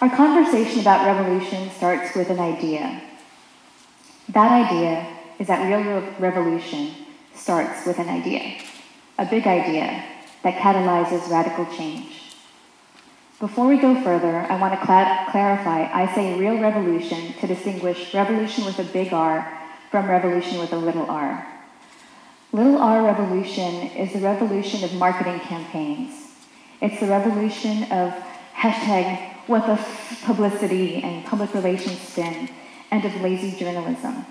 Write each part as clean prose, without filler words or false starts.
Our conversation about revolution starts with an idea. That idea is that real revolution starts with an idea, a big idea that catalyzes radical change. Before we go further, I want to clarify, I say real revolution to distinguish revolution with a big R from revolution with a little r. Little r revolution is the revolution of marketing campaigns. It's the revolution of hashtag what the publicity and public relations spin, and of lazy journalism.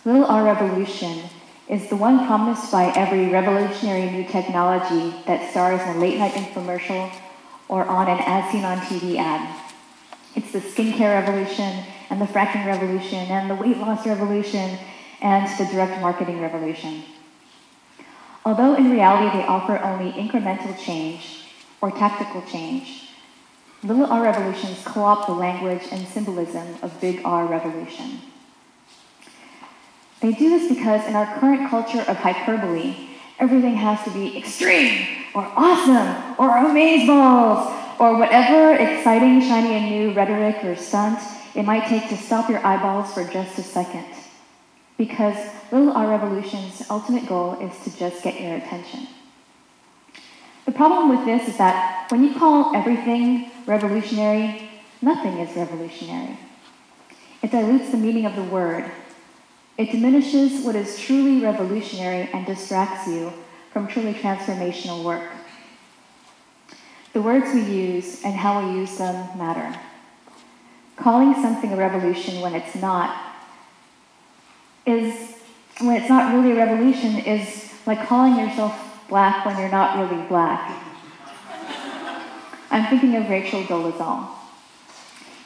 Little r revolution is the one promised by every revolutionary new technology that stars in a late-night infomercial or on an as-seen-on-TV ad. It's the skincare revolution, and the fracking revolution, and the weight loss revolution, and the direct marketing revolution. Although in reality they offer only incremental change or tactical change, little r revolutions co-opt the language and symbolism of big R revolution. They do this because in our current culture of hyperbole, everything has to be extreme, or awesome, or amazeballs, or whatever exciting, shiny, and new rhetoric or stunt it might take to stop your eyeballs for just a second. Because little r revolution's ultimate goal is to just get your attention. The problem with this is that when you call everything revolutionary, nothing is revolutionary. It dilutes the meaning of the word. It diminishes what is truly revolutionary and distracts you from truly transformational work. The words we use and how we use them matter. Calling something a revolution when it's not really a revolution is like calling yourself black when you're not really black. I'm thinking of Rachel Dolezal.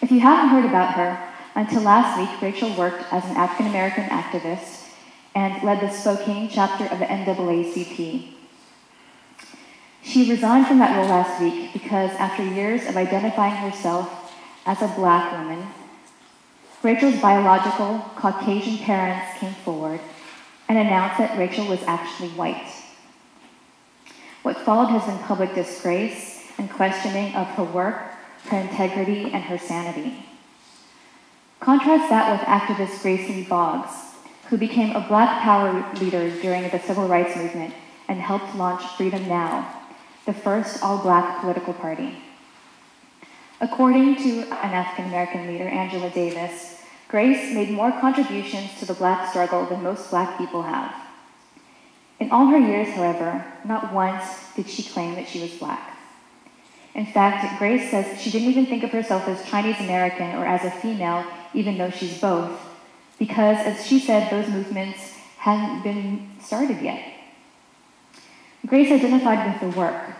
If you haven't heard about her, until last week, Rachel worked as an African-American activist and led the Spokane chapter of the NAACP. She resigned from that role last week because after years of identifying herself as a black woman, Rachel's biological Caucasian parents came forward and announced that Rachel was actually white. What followed has been public disgrace and questioning of her work, her integrity, and her sanity. Contrast that with activist Grace Lee Boggs, who became a Black Power leader during the Civil Rights Movement and helped launch Freedom Now, the first all-Black political party. According to an African-American leader, Angela Davis, Grace made more contributions to the Black struggle than most Black people have. In all her years, however, not once did she claim that she was Black. In fact, Grace says she didn't even think of herself as Chinese American or as a female, even though she's both, because, as she said, those movements hadn't been started yet. Grace identified with the work,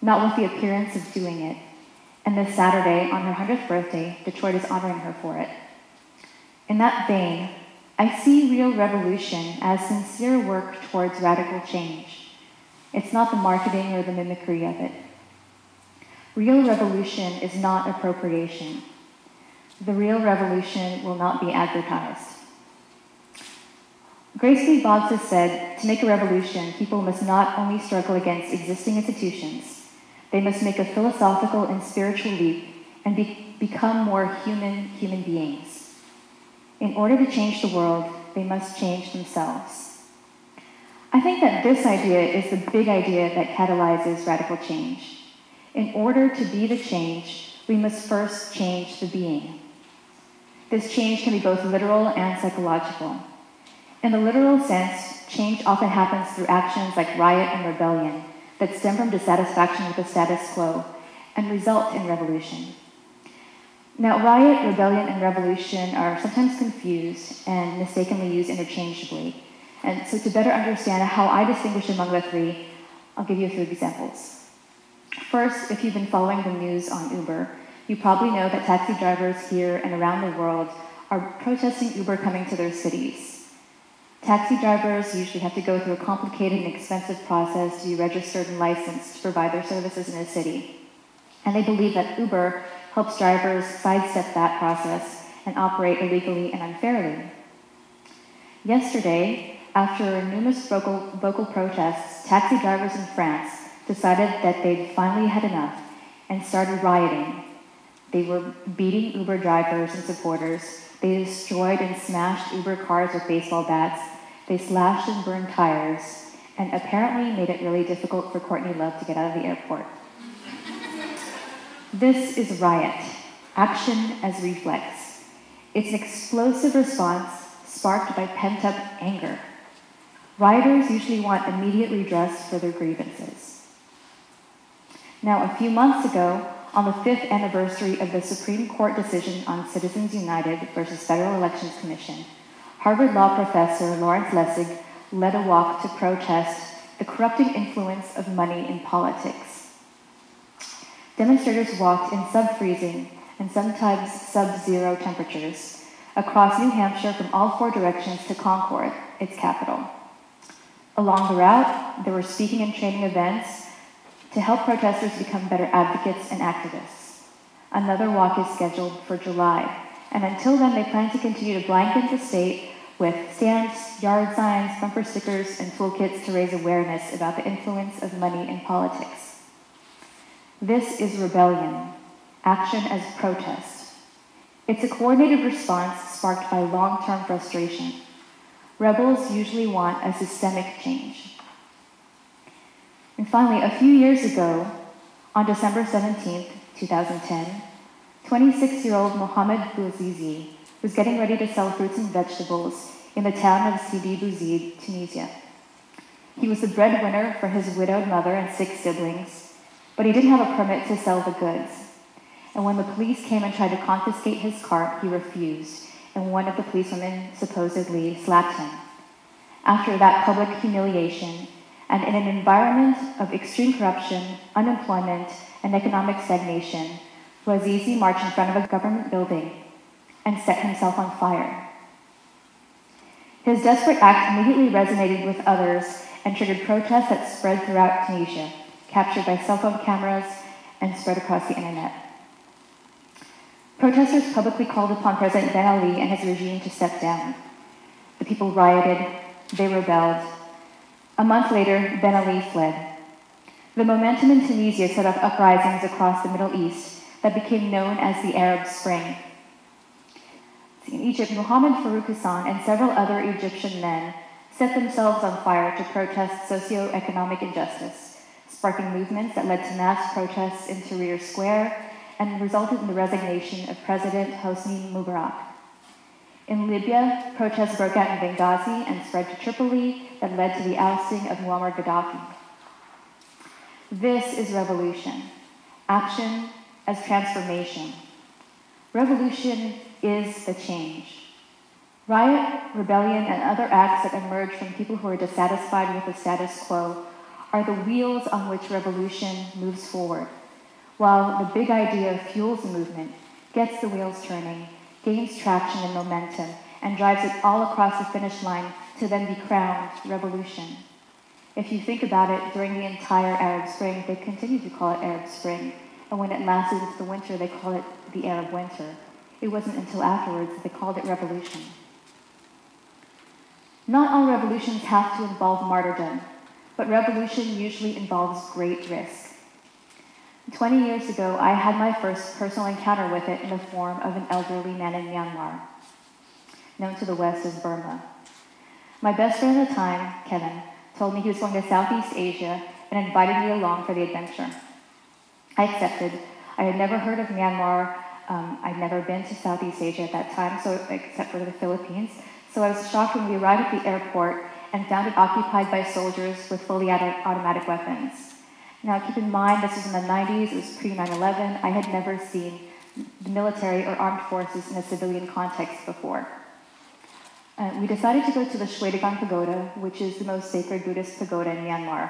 not with the appearance of doing it, and this Saturday, on her 100th birthday, Detroit is honoring her for it. In that vein, I see real revolution as sincere work towards radical change. It's not the marketing or the mimicry of it. Real revolution is not appropriation. The real revolution will not be advertised. Grace Lee Boggs has said, to make a revolution, people must not only struggle against existing institutions, they must make a philosophical and spiritual leap and become more human beings. In order to change the world, they must change themselves. I think that this idea is the big idea that catalyzes radical change. In order to be the change, we must first change the being. This change can be both literal and psychological. In the literal sense, change often happens through actions like riot and rebellion that stem from dissatisfaction with the status quo and result in revolution. Now, riot, rebellion, and revolution are sometimes confused and mistakenly used interchangeably. And so to better understand how I distinguish among the three, I'll give you a few examples. First, if you've been following the news on Uber, you probably know that taxi drivers here and around the world are protesting Uber coming to their cities. Taxi drivers usually have to go through a complicated and expensive process to be registered and licensed to provide their services in a city. And they believe that Uber helps drivers sidestep that process and operate illegally and unfairly. Yesterday, after numerous vocal protests, taxi drivers in France decided that they'd finally had enough and started rioting. They were beating Uber drivers and supporters. They destroyed and smashed Uber cars with baseball bats. They slashed and burned tires, and apparently made it really difficult for Courtney Love to get out of the airport. This is riot, action as reflex. It's an explosive response sparked by pent-up anger. Rioters usually want immediate redress for their grievances. Now, a few months ago, on the 5th anniversary of the Supreme Court decision on Citizens United versus Federal Elections Commission, Harvard Law professor Lawrence Lessig led a walk to protest the corrupting influence of money in politics. Demonstrators walked in sub-freezing and sometimes sub-zero temperatures across New Hampshire from all four directions to Concord, its capital. Along the route, there were speaking and training events to help protesters become better advocates and activists. Another walk is scheduled for July, and until then they plan to continue to blanket the state with stamps, yard signs, bumper stickers, and toolkits to raise awareness about the influence of money in politics. This is rebellion, action as protest. It's a coordinated response sparked by long-term frustration. Rebels usually want a systemic change. And finally, a few years ago, on December 17th, 2010, 26-year-old Mohamed Bouazizi was getting ready to sell fruits and vegetables in the town of Sidi Bouzid, Tunisia. He was the breadwinner for his widowed mother and 6 siblings, but he didn't have a permit to sell the goods. And when the police came and tried to confiscate his cart, he refused, and one of the policewomen supposedly slapped him. After that public humiliation, and in an environment of extreme corruption, unemployment, and economic stagnation, Bouazizi marched in front of a government building and set himself on fire. His desperate act immediately resonated with others and triggered protests that spread throughout Tunisia, captured by cell phone cameras and spread across the internet. Protesters publicly called upon President Ben Ali and his regime to step down. The people rioted, they rebelled. A month later, Ben Ali fled. The momentum in Tunisia set off uprisings across the Middle East that became known as the Arab Spring. In Egypt, Mohammed Farouk Hassan and several other Egyptian men set themselves on fire to protest socio-economic injustice, sparking movements that led to mass protests in Tahrir Square and resulted in the resignation of President Hosni Mubarak. In Libya, protests broke out in Benghazi and spread to Tripoli that led to the ousting of Muammar Gaddafi. This is revolution, action as transformation. Revolution is the change. Riot, rebellion, and other acts that emerge from people who are dissatisfied with the status quo are the wheels on which revolution moves forward, while the big idea fuels the movement, gets the wheels turning, gains traction and momentum, and drives it all across the finish line to then be crowned revolution. If you think about it, during the entire Arab Spring, they continued to call it Arab Spring, and when it lasted into the winter, they called it the Arab Winter. It wasn't until afterwards that they called it revolution. Not all revolutions have to involve martyrdom, but revolution usually involves great risk. 20 years ago, I had my first personal encounter with it in the form of an elderly man in Myanmar, known to the West as Burma. My best friend at the time, Kevin, told me he was going to Southeast Asia and invited me along for the adventure. I accepted. I had never heard of Myanmar. I'd never been to Southeast Asia at that time, except for the Philippines. So I was shocked when we arrived at the airport and found it occupied by soldiers with fully automatic weapons. Now, keep in mind, this was in the 90s, it was pre-9/11. I had never seen the military or armed forces in a civilian context before. We decided to go to the Shwedagon Pagoda, which is the most sacred Buddhist pagoda in Myanmar.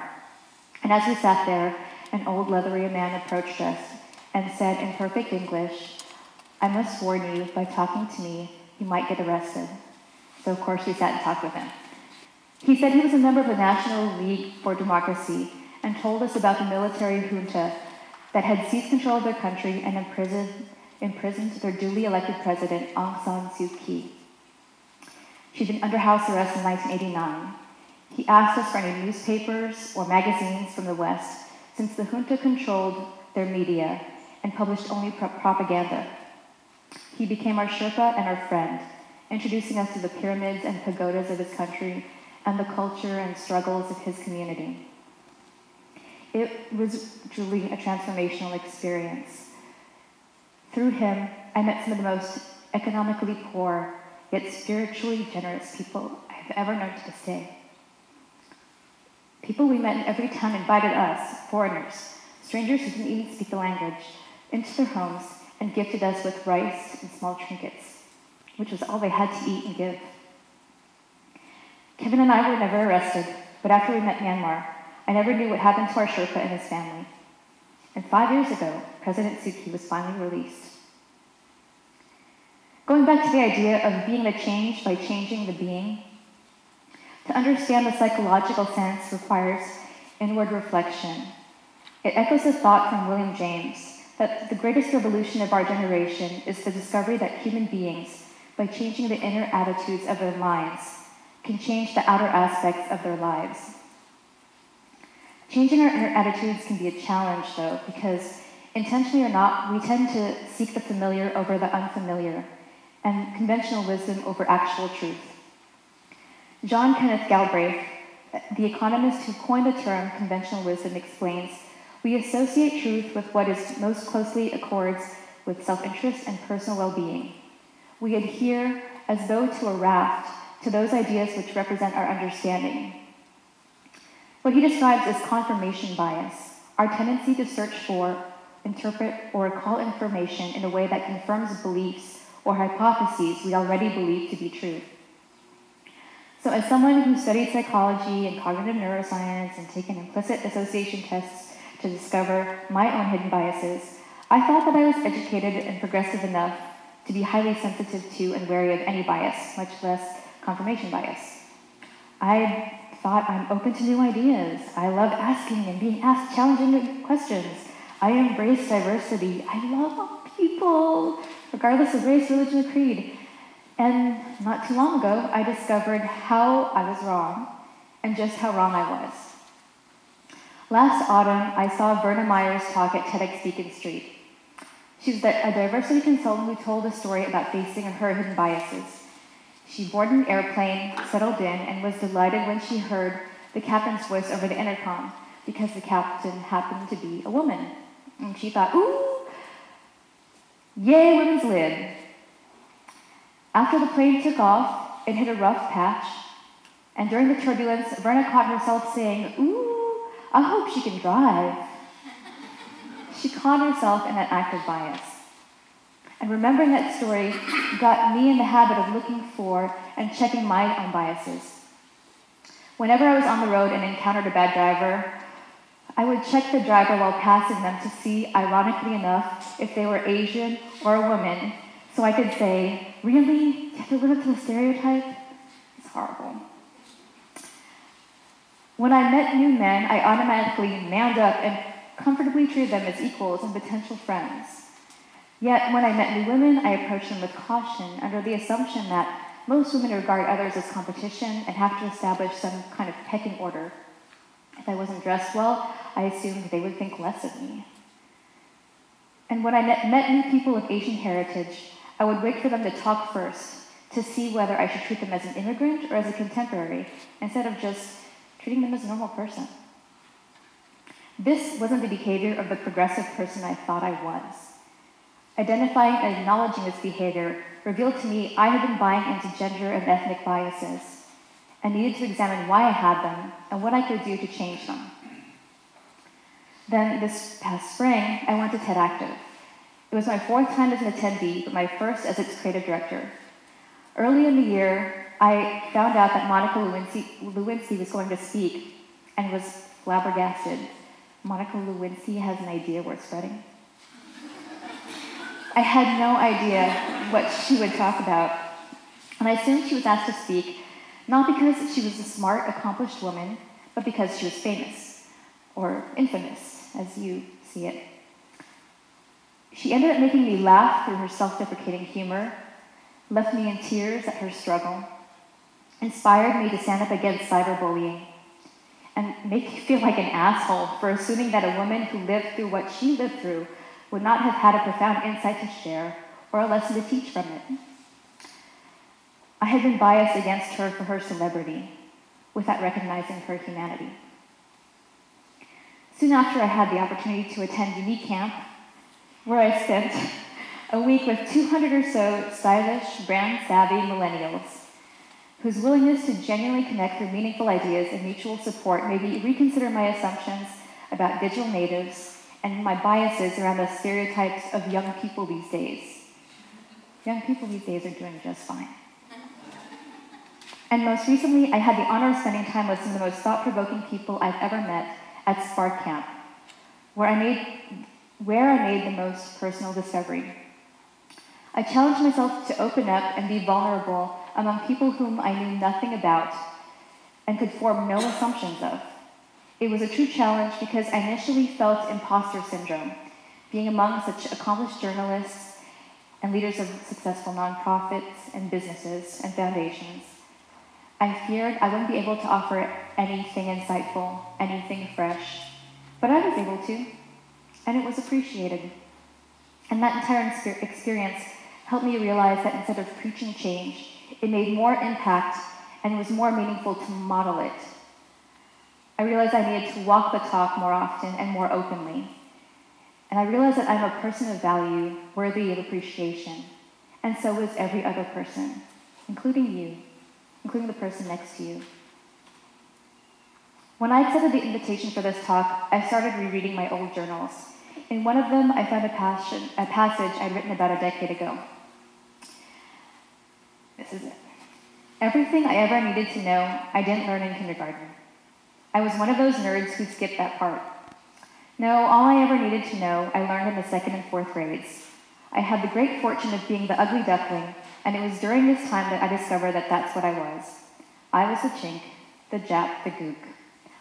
And as we sat there, an old leathery man approached us and said in perfect English, "I must warn you, by talking to me, you might get arrested." So of course we sat and talked with him. He said he was a member of the National League for Democracy and told us about the military junta that had seized control of their country and imprisoned their duly elected president, Aung San Suu Kyi. She'd been under house arrest in 1989. He asked us for any newspapers or magazines from the West, since the junta controlled their media and published only propaganda. He became our Sherpa and our friend, introducing us to the pyramids and pagodas of his country and the culture and struggles of his community. It was truly a transformational experience. Through him, I met some of the most economically poor, yet spiritually generous people I have ever known to this day. People we met in every town invited us, foreigners, strangers who didn't even speak the language, into their homes and gifted us with rice and small trinkets, which was all they had to eat and give. Kevin and I were never arrested, but after we met Myanmar, I never knew what happened to our Sherpa and his family. And 5 years ago, President Suu Kyi was finally released. Going back to the idea of being the change by changing the being, to understand the psychological sense requires inward reflection. It echoes a thought from William James that the greatest revolution of our generation is the discovery that human beings, by changing the inner attitudes of their minds, can change the outer aspects of their lives. Changing our inner attitudes can be a challenge, though, because intentionally or not, we tend to seek the familiar over the unfamiliar, and conventional wisdom over actual truth. John Kenneth Galbraith, the economist who coined the term conventional wisdom, explains, "We associate truth with what is most closely accords with self-interest and personal well-being. We adhere, as though to a raft, to those ideas which represent our understanding." What he describes as confirmation bias, our tendency to search for, interpret, or recall information in a way that confirms beliefs or hypotheses we already believe to be true. So as someone who studied psychology and cognitive neuroscience and taken implicit association tests to discover my own hidden biases, I thought that I was educated and progressive enough to be highly sensitive to and wary of any bias, much less confirmation bias. I thought I'm open to new ideas. I love asking and being asked challenging questions. I embrace diversity. I love all people, regardless of race, religion, or creed. And not too long ago, I discovered how I was wrong and just how wrong I was. Last autumn, I saw Verna Meyer's talk at TEDx Beacon Street. She was a diversity consultant who told a story about facing her hidden biases. She boarded an airplane, settled in, and was delighted when she heard the captain's voice over the intercom, because the captain happened to be a woman. And she thought, ooh, yay, women's lib. After the plane took off, it hit a rough patch, and during the turbulence, Verna caught herself saying, ooh, I hope she can drive. She caught herself in that act of bias. And remembering that story got me in the habit of looking for and checking my own biases. Whenever I was on the road and encountered a bad driver, I would check the driver while passing them to see, ironically enough, if they were Asian or a woman, so I could say, really? You have to live up to the stereotype? It's horrible. When I met new men, I automatically manned up and comfortably treated them as equals and potential friends. Yet, when I met new women, I approached them with caution, under the assumption that most women regard others as competition and have to establish some kind of pecking order. If I wasn't dressed well, I assumed they would think less of me. And when I met new people of Asian heritage, I would wait for them to talk first, to see whether I should treat them as an immigrant or as a contemporary, instead of just treating them as a normal person. This wasn't the behavior of the progressive person I thought I was. Identifying and acknowledging this behavior revealed to me I had been buying into gender and ethnic biases, and needed to examine why I had them and what I could do to change them. Then this past spring, I went to TED Active. It was my 4th time as an attendee, but my first as its creative director. Early in the year, I found out that Monica Lewinsky was going to speak and was flabbergasted. Monica Lewinsky has an idea worth spreading. I had no idea what she would talk about, and I assumed she was asked to speak, not because she was a smart, accomplished woman, but because she was famous, or infamous, as you see it. She ended up making me laugh through her self-deprecating humor, left me in tears at her struggle, inspired me to stand up against cyberbullying, and make me feel like an asshole for assuming that a woman who lived through what she lived through would not have had a profound insight to share or a lesson to teach from it. I had been biased against her for her celebrity, without recognizing her humanity. Soon after, I had the opportunity to attend Unique Camp, where I spent a week with 200 or so stylish, brand-savvy millennials, whose willingness to genuinely connect through meaningful ideas and mutual support made me reconsider my assumptions about digital natives and my biases around the stereotypes of young people these days. Young people these days are doing just fine. And most recently, I had the honor of spending time with some of the most thought-provoking people I've ever met at Spark Camp, where I made the most personal discovery. I challenged myself to open up and be vulnerable among people whom I knew nothing about and could form no assumptions of. It was a true challenge because I initially felt imposter syndrome, being among such accomplished journalists and leaders of successful nonprofits and businesses and foundations. I feared I wouldn't be able to offer anything insightful, anything fresh, but I was able to, and it was appreciated. And that entire experience helped me realize that instead of preaching change, it made more impact and was more meaningful to model it. I realized I needed to walk the talk more often and more openly. And I realized that I'm a person of value, worthy of appreciation, and so is every other person, including you, including the person next to you. When I accepted the invitation for this talk, I started rereading my old journals. In one of them, I found a passage I'd written about a decade ago. This is it. Everything I ever needed to know, I didn't learn in kindergarten. I was one of those nerds who skipped that part. No, all I ever needed to know, I learned in the 2nd and 4th grades. I had the great fortune of being the ugly duckling, and it was during this time that I discovered that that's what I was. I was the chink, the jap, the gook.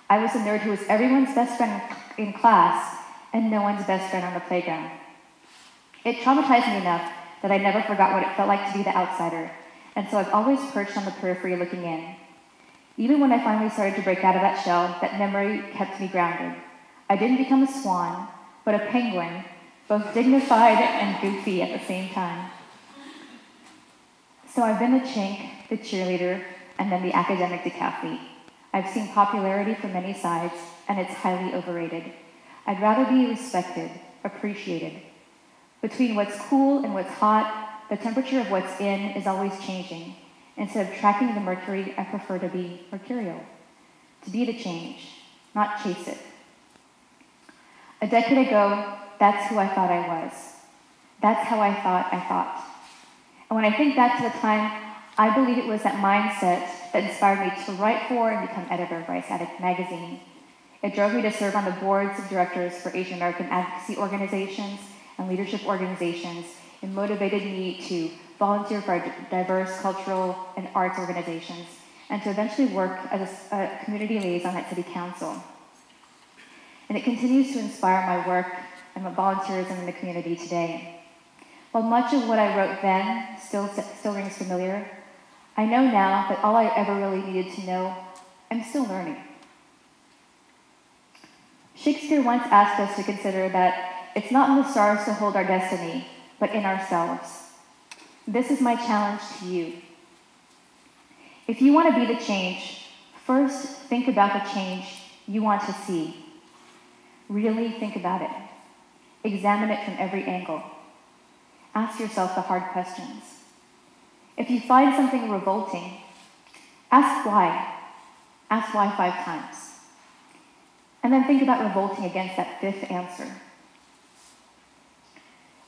I was the nerd who was everyone's best friend in class and no one's best friend on the playground. It traumatized me enough that I never forgot what it felt like to be the outsider, and so I've always perched on the periphery looking in. Even when I finally started to break out of that shell, that memory kept me grounded. I didn't become a swan, but a penguin, both dignified and goofy at the same time. So I've been the chink, the cheerleader, and then the academic decathlete. I've seen popularity from many sides, and it's highly overrated. I'd rather be respected, appreciated. Between what's cool and what's hot, the temperature of what's in is always changing. Instead of tracking the mercury, I prefer to be mercurial. To be the change, not chase it. A decade ago, that's who I thought I was. That's how I thought. And when I think back to the time, I believe it was that mindset that inspired me to write for and become editor of Rice Addict magazine. It drove me to serve on the boards of directors for Asian American advocacy organizations and leadership organizations. It motivated me to volunteer for diverse cultural and arts organizations, and to eventually work as a community liaison at City Council. And it continues to inspire my work and my volunteerism in the community today. While much of what I wrote then still rings familiar, I know now that all I ever really needed to know, I'm still learning. Shakespeare once asked us to consider that it's not in the stars to hold our destiny, but in ourselves. This is my challenge to you. If you want to be the change, first think about the change you want to see. Really think about it. Examine it from every angle. Ask yourself the hard questions. If you find something revolting, ask why. Ask why 5 times. And then think about revolting against that fifth answer.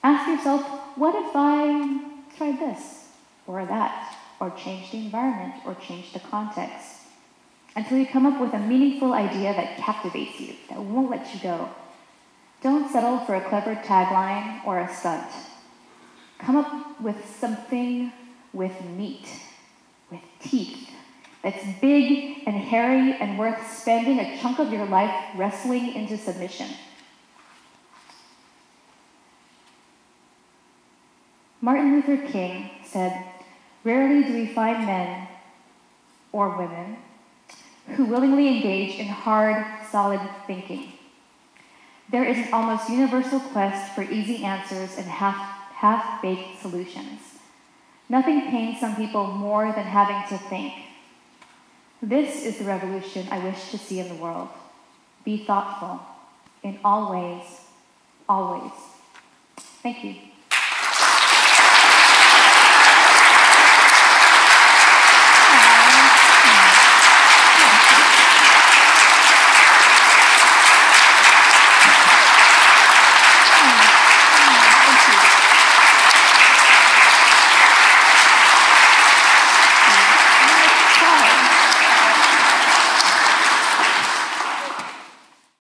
Ask yourself, what if I tried this, or that, or changed the environment, or changed the context? Until you come up with a meaningful idea that captivates you, that won't let you go. Don't settle for a clever tagline or a stunt. Come up with something with meat, with teeth, that's big and hairy and worth spending a chunk of your life wrestling into submission. Martin Luther King said, "Rarely do we find men or women who willingly engage in hard, solid thinking. There is an almost universal quest for easy answers and half-baked solutions. Nothing pains some people more than having to think. This is the revolution I wish to see in the world. Be thoughtful in all ways, always." Thank you.